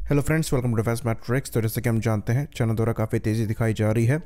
Hello friends, welcome to Defence Matrix. तो जैसे कि हम जानते हैं, चाइना द्वारा काफ़ी तेज़ी दिखाई जा रही है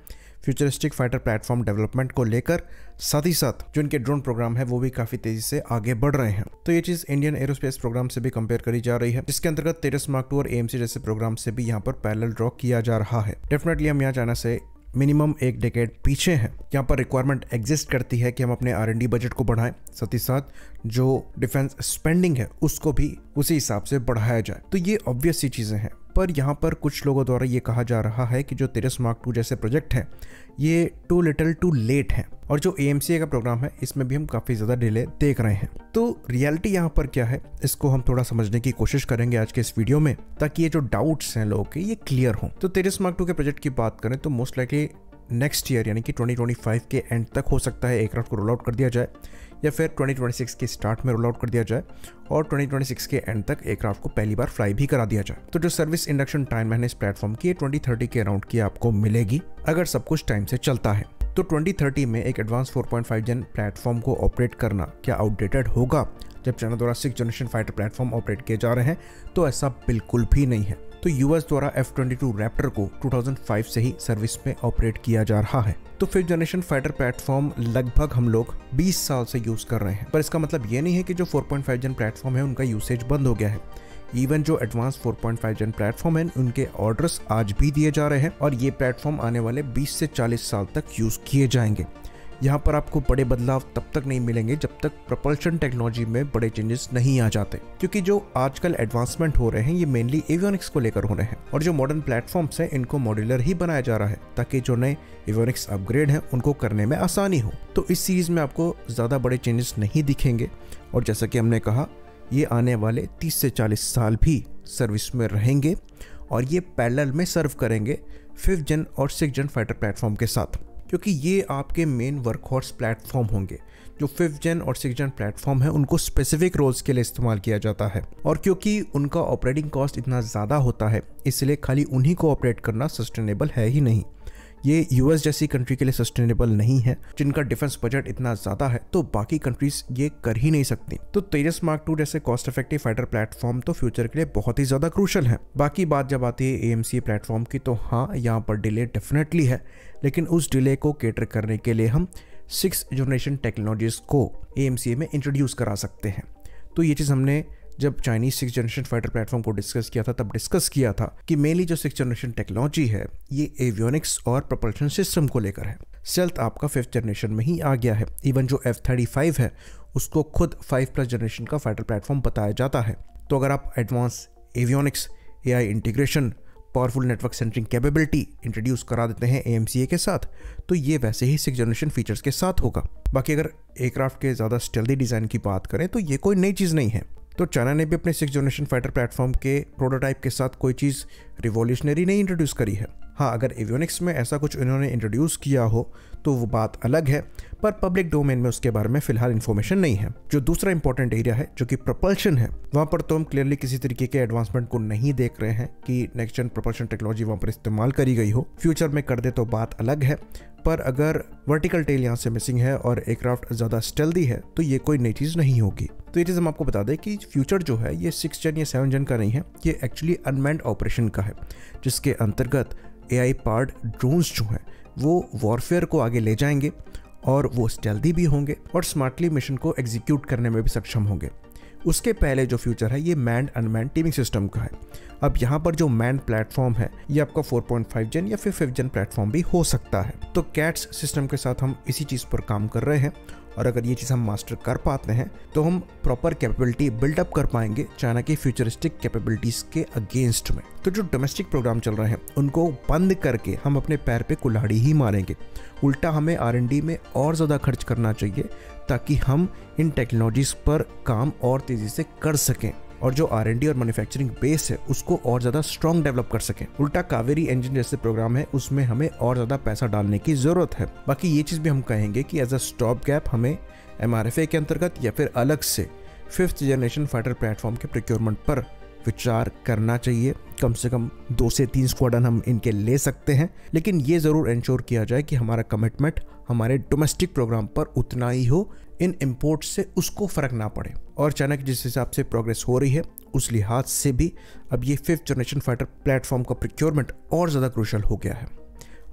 फ्यूचरिस्टिक फाइटर प्लेटफॉर्म डेवलपमेंट को लेकर। साथ ही साथ जो इनके ड्रोन प्रोग्राम है वो भी काफ़ी तेज़ी से आगे बढ़ रहे हैं। तो ये चीज़ इंडियन एरोस्पेस प्रोग्राम से भी कंपेयर करी जा रही है, जिसके अंतर्गत तेजस मार्क 2 और एएमसी जैसे प्रोग्राम से भी यहाँ पर पैरेलल ड्रॉ किया जा रहा है। डेफिनेटली हम यहाँ चाइना से मिनिमम एक डेकेड पीछे हैं। यहाँ पर रिक्वायरमेंट एग्जिस्ट करती है कि हम अपने R&D बजट को बढ़ाएं, साथ ही साथ जो डिफेंस स्पेंडिंग है उसको भी उसी हिसाब से बढ़ाया जाए। तो ये ऑब्वियस सी चीज़ें हैं, पर यहाँ पर कुछ लोगों द्वारा ये कहा जा रहा है कि जो तेजस मार्क 2 जैसे प्रोजेक्ट हैं ये टू लिटिल टू लेट हैं, और जो AMCA का प्रोग्राम है इसमें भी हम काफ़ी ज़्यादा डिले देख रहे हैं। तो रियलिटी यहाँ पर क्या है, इसको हम थोड़ा समझने की कोशिश करेंगे आज के इस वीडियो में, ताकि ये जो डाउट्स हैं लोगों के ये क्लियर हों। तो तेजस मार्क 2 के प्रोजेक्ट की बात करें तो मोस्ट लाइकली नेक्स्ट ईयर यानी कि 2025 के एंड तक हो सकता है एयरक्राफ्ट को रोल आउट कर दिया जाए, या फिर 2026 के स्टार्ट में रोल आउट कर दिया जाए और 2026 के एंड तक एयरक्राफ्ट को पहली बार फ्लाई भी करा दिया जाए। तो जो सर्विस इंडक्शन टाइम है इस प्लेटफॉर्म की 2030 के अराउंड की आपको मिलेगी, अगर सब कुछ टाइम से चलता है। तो 2030 में एक एडवांस 4.5 जेन प्लेटफॉर्म को ऑपरेट करना क्या आउटडेटेड होगा जब चाइना द्वारा 6th generation fighter platform operate किए जा रहे हैं? तो ऐसा बिल्कुल भी नहीं है। तो यूएस द्वारा F-22 रैप्टर को 2005 से ही सर्विस में ऑपरेट किया जा रहा है। तो 5th जनरेशन फाइटर प्लेटफॉर्म लगभग हम लोग 20 साल से यूज कर रहे हैं, पर इसका मतलब ये नहीं है कि जो 4.5 जेन प्लेटफॉर्म है उनका यूसेज बंद हो गया है। इवन जो एडवांस 4.5 जेन प्लेटफॉर्म है उनके ऑर्डर्स आज भी दिए जा रहे हैं, और ये प्लेटफॉर्म आने वाले 20 से 40 साल तक यूज किए जाएंगे। यहाँ पर आपको बड़े बदलाव तब तक नहीं मिलेंगे जब तक प्रोपल्शन टेक्नोलॉजी में बड़े चेंजेस नहीं आ जाते, क्योंकि जो आजकल एडवांसमेंट हो रहे हैं ये मेनली एवियोनिक्स को लेकर हो रहे हैं, और जो मॉडर्न प्लेटफॉर्म्स हैं इनको मॉड्यूलर ही बनाया जा रहा है ताकि जो नए एवियोनिक्स अपग्रेड हैं उनको करने में आसानी हो। तो इस सीरीज में आपको ज़्यादा बड़े चेंजेस नहीं दिखेंगे, और जैसा कि हमने कहा ये आने वाले 30 से 40 साल भी सर्विस में रहेंगे, और ये पैरेलल में सर्व करेंगे 5th जेन और 6th जेन फाइटर प्लेटफॉर्म के साथ, क्योंकि ये आपके मेन वर्कहॉर्स प्लेटफॉर्म होंगे। जो 5th जेन और 6th जेन प्लेटफॉर्म है उनको स्पेसिफिक रोल्स के लिए इस्तेमाल किया जाता है, और क्योंकि उनका ऑपरेटिंग कॉस्ट इतना ज़्यादा होता है इसलिए खाली उन्हीं को ऑपरेट करना सस्टेनेबल है ही नहीं। ये यूएस जैसी कंट्री के लिए सस्टेनेबल नहीं है जिनका डिफेंस बजट इतना ज़्यादा है, तो बाकी कंट्रीज ये कर ही नहीं सकती। तो तेजस मार्क 2 जैसे कॉस्ट इफेक्टिव फाइटर प्लेटफॉर्म तो फ्यूचर के लिए बहुत ही ज़्यादा क्रूशल है। बाकी बात जब आती है AMCA प्लेटफॉर्म की, तो हाँ यहाँ पर डिले डेफिनेटली है, लेकिन उस डिले को कैटर करने के लिए हम 6th जनरेशन टेक्नोलॉजीज को AMCA में इंट्रोड्यूस करा सकते हैं। तो ये चीज़ हमने जब Chinese 6th generation fighter platform को डिस्कस किया था तब डिस्कस किया था कि मेनली जो 6th जनरेशन टेक्नोलॉजी है ये एवियोनिक्स और प्रोपल्शन सिस्टम को लेकर है। स्टेल्थ आपका 5th जनरेशन में ही आ गया है। इवन जो F-35 है उसको खुद 5+ जनरेशन का फाइटर प्लेटफॉर्म बताया जाता है। तो अगर आप advance avionics, AI integration, powerful network centering capability introduce करा देते हैं AMCA के साथ, तो ये वैसे ही 6th जनरेशन फीचर्स के साथ होगा। बाकी अगर एयरक्राफ्ट के ज़्यादा स्टेल्दी डिज़ाइन की बात करें तो ये कोई नई चीज़ नहीं है। तो चाइना ने भी अपने 6th जनरेशन फाइटर प्लेटफॉर्म के प्रोटोटाइप के साथ कोई चीज़ रिवॉल्यूशनरी नहीं इंट्रोड्यूस करी है। हाँ, अगर एवियोनिक्स में ऐसा कुछ इन्होंने इंट्रोड्यूस किया हो तो वो बात अलग है, पर पब्लिक डोमेन में उसके बारे में फिलहाल इन्फॉर्मेशन नहीं है। जो दूसरा इंपॉर्टेंट एरिया है जो कि प्रोपल्शन है, वहाँ पर तो हम क्लियरली किसी तरीके के एडवांसमेंट को नहीं देख रहे हैं कि नेक्स्ट जेन प्रोपल्शन टेक्नोलॉजी वहाँ पर इस्तेमाल करी गई हो। फ्यूचर में कर दे तो बात अलग है, पर अगर वर्टिकल टेल यहाँ से मिसिंग है और एयरक्राफ्ट ज़्यादा स्टेल्दी है तो ये कोई नई चीज़ नहीं होगी। तो ये चीज़ हम आपको बता दें कि फ्यूचर जो है ये 6th जेन या 7th जेन का नहीं है, ये एक्चुअली अनमैन्ड ऑपरेशन का है, जिसके अंतर्गत AI पावर्ड ड्रोन्स जो हैं वो वॉरफेयर को आगे ले जाएंगे, और वो स्टेल्दी भी होंगे और स्मार्टली मिशन को एग्जीक्यूट करने में भी सक्षम होंगे। उसके पहले जो फ्यूचर है ये मैन्ड अनमैन्ड टीमिंग सिस्टम का है। अब यहाँ पर जो मैन्ड प्लेटफॉर्म है ये आपका 4.5 जेन या फिर 5th जेन प्लेटफॉर्म भी हो सकता है। तो कैट्स सिस्टम के साथ हम इसी चीज़ पर काम कर रहे हैं, और अगर ये चीज़ हम मास्टर कर पाते हैं तो हम प्रॉपर कैपेबिलिटी बिल्डअप कर पाएंगे चाइना की फ्यूचरिस्टिक कैपेबिलिटीज़ के अगेंस्ट में। तो जो डोमेस्टिक प्रोग्राम चल रहे हैं उनको बंद करके हम अपने पैर पे कुल्हाड़ी ही मारेंगे। उल्टा हमें R&D में और ज़्यादा खर्च करना चाहिए ताकि हम इन टेक्नोलॉजीज़ पर काम और तेज़ी से कर सकें, और जो R&D और मैन्युफैक्चरिंग बेस है उसको और ज़्यादा स्ट्रॉन्ग डेवलप कर सकें। उल्टा कावेरी इंजन जैसे प्रोग्राम है उसमें हमें और ज़्यादा पैसा डालने की ज़रूरत है। बाकी ये चीज़ भी हम कहेंगे कि एज अ स्टॉप गैप हमें MRFA के अंतर्गत या फिर अलग से 5th जनरेशन फाइटर प्लेटफॉर्म के प्रोक्योरमेंट पर विचार करना चाहिए। कम से कम 2 से 3 स्क्वाड्रन हम इनके ले सकते हैं, लेकिन ये ज़रूर इंश्योर किया जाए कि हमारा कमिटमेंट हमारे डोमेस्टिक प्रोग्राम पर उतना ही हो इन इम्पोर्ट से उसको फ़र्क ना पड़े। और चाइना की जिस हिसाब से प्रोग्रेस हो रही है उस लिहाज से भी अब ये 5th जनरेशन फाइटर प्लेटफॉर्म का प्रोक्योरमेंट और ज़्यादा क्रूशल हो गया है।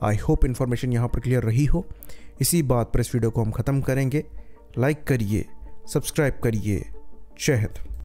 आई होप इन्फॉर्मेशन यहाँ पर क्लियर रही हो। इसी बात पर इस वीडियो को हम ख़त्म करेंगे। लाइक करिए, सब्सक्राइब करिए। जय हिंद।